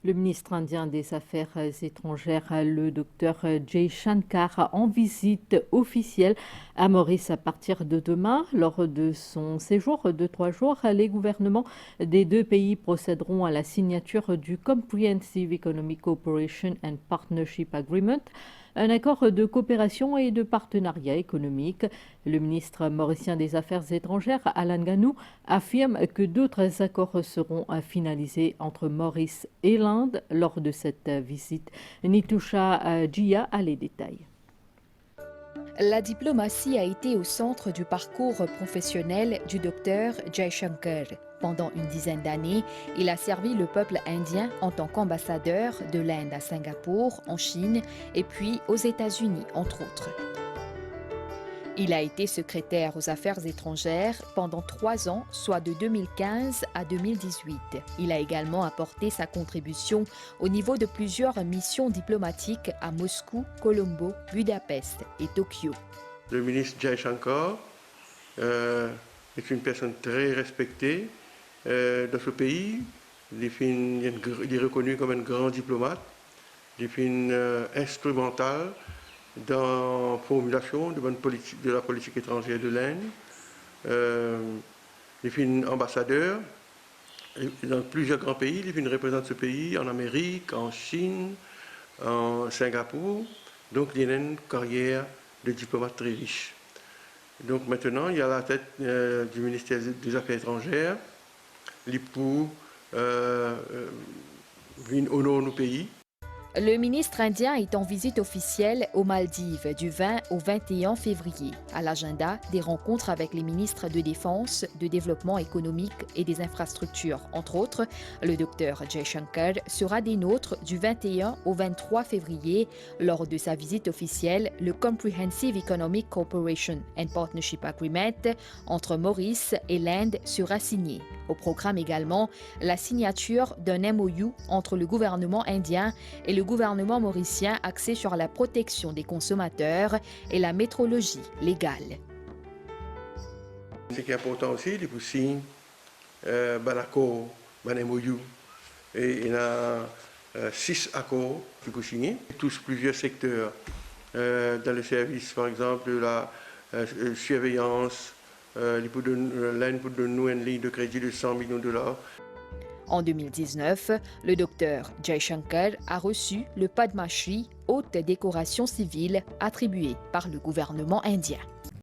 Le ministre indien des Affaires étrangères, le docteur Jay Shankar, en visite officielle à Maurice à partir de demain. Lors de son séjour de 3 jours, les gouvernements des deux pays procéderont à la signature du Comprehensive Economic Cooperation and Partnership Agreement, un accord de coopération et de partenariat économique. Le ministre mauricien des Affaires étrangères, Alan Ganou, affirme que d'autres accords seront finalisés entre Maurice et l'Inde lors de cette visite. Nitusha Jia a les détails. La diplomatie a été au centre du parcours professionnel du docteur Jaishankar. Pendant une dizaine d'années, il a servi le peuple indien en tant qu'ambassadeur de l'Inde à Singapour, en Chine et puis aux États-Unis, entre autres. Il a été secrétaire aux Affaires étrangères pendant 3 ans, soit de 2015 à 2018. Il a également apporté sa contribution au niveau de plusieurs missions diplomatiques à Moscou, Colombo, Budapest et Tokyo. Le ministre Jay Shankar est une personne très respectée dans ce pays. Il est reconnu comme un grand diplomate, il est instrumental dans la formulation de la politique étrangère de l'Inde. Il est ambassadeur dans plusieurs grands pays. Il représente ce pays en Amérique, en Chine, en Singapour. Donc il a une carrière de diplomate très riche. Donc maintenant, il est à la tête du ministère des Affaires étrangères. L'époux honore nos pays. Le ministre indien est en visite officielle aux Maldives du 20 au 21 février. À l'agenda, des rencontres avec les ministres de Défense, de Développement économique et des infrastructures. Entre autres, le docteur Jaishankar sera des nôtres du 21 au 23 février. Lors de sa visite officielle, le Comprehensive Economic Cooperation and Partnership Agreement entre Maurice et l'Inde sera signé. Au programme également, la signature d'un MOU entre le gouvernement indien et le gouvernement mauricien axé sur la protection des consommateurs et la métrologie légale. Ce qui est important aussi, il faut signer un accord, un MOU. Et il y a 6 accords qu'il faut signer. Ils touchent plusieurs secteurs dans le service, par exemple la surveillance. L'Inde peut donner une ligne de crédit de 100 millions de dollars. En 2019, le docteur Jaishankar a reçu le Padma Shri, haute décoration civile attribuée par le gouvernement indien.